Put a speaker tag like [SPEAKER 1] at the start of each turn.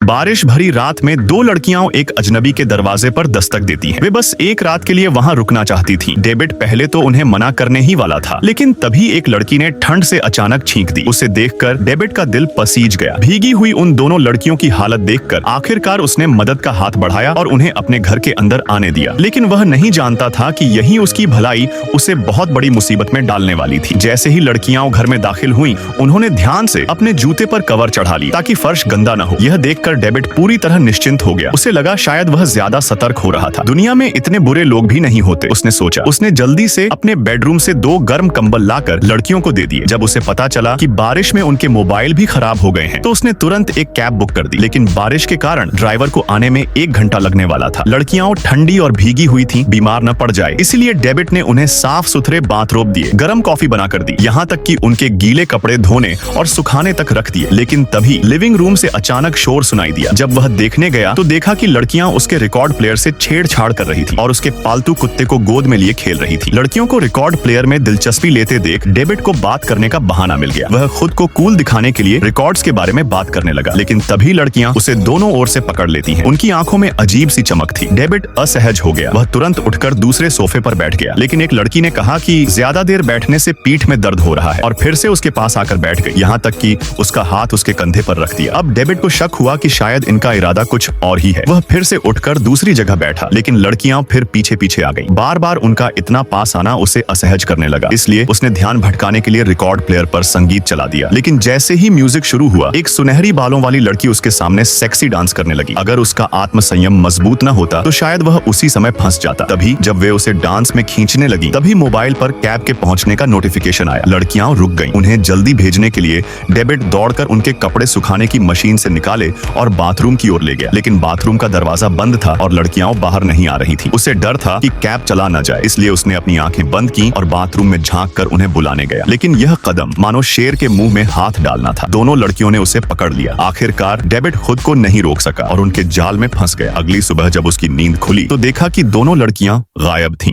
[SPEAKER 1] बारिश भरी रात में दो लड़कियां एक अजनबी के दरवाजे पर दस्तक देती हैं। वे बस एक रात के लिए वहां रुकना चाहती थीं। डेविड पहले तो उन्हें मना करने ही वाला था, लेकिन तभी एक लड़की ने ठंड से अचानक छींक दी। उसे देखकर डेविड का दिल पसीज गया। भीगी हुई उन दोनों लड़कियों की हालत देखकर आखिरकार उसने मदद का हाथ बढ़ाया और उन्हें अपने घर के अंदर आने दिया। लेकिन वह नहीं जानता था कि यही उसकी भलाई उसे बहुत बड़ी मुसीबत में डालने वाली थी। जैसे ही लड़कियां घर में दाखिल हुईं, उन्होंने ध्यान से अपने जूते पर कवर चढ़ा लिया ताकि फर्श गंदा न हो। यह देखकर डेविड पूरी तरह निश्चिंत हो गया। उसे लगा शायद वह ज्यादा सतर्क हो रहा था। दुनिया में इतने बुरे लोग भी नहीं होते, उसने सोचा। उसने जल्दी से अपने बेडरूम से दो गर्म कंबल लाकर लड़कियों को दे दिए। जब उसे पता चला कि बारिश में उनके मोबाइल भी खराब हो गए हैं, तो उसने तुरंत एक कैब बुक कर दी। लेकिन बारिश के कारण ड्राइवर को आने में 1 घंटा लगने वाला था। लड़कियां ठंडी और भीगी हुई थीं, बीमार न पड़ जाए, इसलिए डेविड ने उन्हें साफ सुथरे बाथरोब दिए, गर्म कॉफी बनाकर दी, यहाँ तक कि उनके गीले कपड़े धोने और सुखाने तक रख दिए। लेकिन तभी लिविंग रूम से अचानक शोर सुनाई दिया। जब वह देखने गया तो देखा कि लड़कियां उसके रिकॉर्ड प्लेयर से छेड़छाड़ कर रही थी और उसके पालतू कुत्ते को गोद में लिए खेल रही थी। लड़कियों को रिकॉर्ड प्लेयर में दिलचस्पी लेते देख डेविड को बात करने का बहाना मिल गया। वह खुद को कूल दिखाने के लिए रिकॉर्ड्स के बारे में बात करने लगा। लेकिन तभी लड़कियां उसे दोनों ओर से पकड़ लेती हैं। उनकी आंखों में अजीब सी चमक थी। डेविड असहज हो गया। वह तुरंत उठकर दूसरे सोफे पर बैठ गया। लेकिन एक लड़की ने कहा कि ज्यादा देर बैठने से पीठ में दर्द हो रहा है और फिर से उसके पास आकर बैठ गई, यहाँ तक कि उसका हाथ उसके कंधे पर रख दिया। अब डेविड को शक हुआ कि शायद इनका इरादा कुछ और ही है। वह फिर से उठकर दूसरी जगह बैठा, लेकिन लड़कियां फिर पीछे पीछे आ गईं। बार बार उनका इतना पास आना उसे असहज करने लगा, इसलिए उसने ध्यान भटकाने के लिए रिकॉर्ड प्लेयर पर संगीत चला दिया। लेकिन जैसे ही म्यूजिक शुरू हुआ, एक सुनहरी बालों वाली लड़की उसके सामने सेक्सी डांस करने लगी। अगर उसका आत्मसंयम मजबूत न होता तो शायद वह उसी समय फंस जाता। तभी जब वे उसे डांस में खींचने लगी, तभी मोबाइल पर कैब के पहुंचने का नोटिफिकेशन आया। लड़कियां रुक गईं। उन्हें जल्दी भेजने के लिए डेविड दौड़कर उनके कपड़े सुखाने की मशीन से निकाले और बाथरूम की ओर ले गया। लेकिन बाथरूम का दरवाजा बंद था और लड़कियां बाहर नहीं आ रही थी। उसे डर था कि कैब चला न जाए, इसलिए उसने अपनी आंखें बंद की और बाथरूम में झांक कर उन्हें बुलाने गया। लेकिन यह कदम मानो शेर के मुंह में हाथ डालना था। दोनों लड़कियों ने उसे पकड़ लिया। आखिरकार डेविड खुद को नहीं रोक सका और उनके जाल में फंस गया। अगली सुबह जब उसकी नींद खुली तो देखा कि दोनों लड़कियां गायब थीं।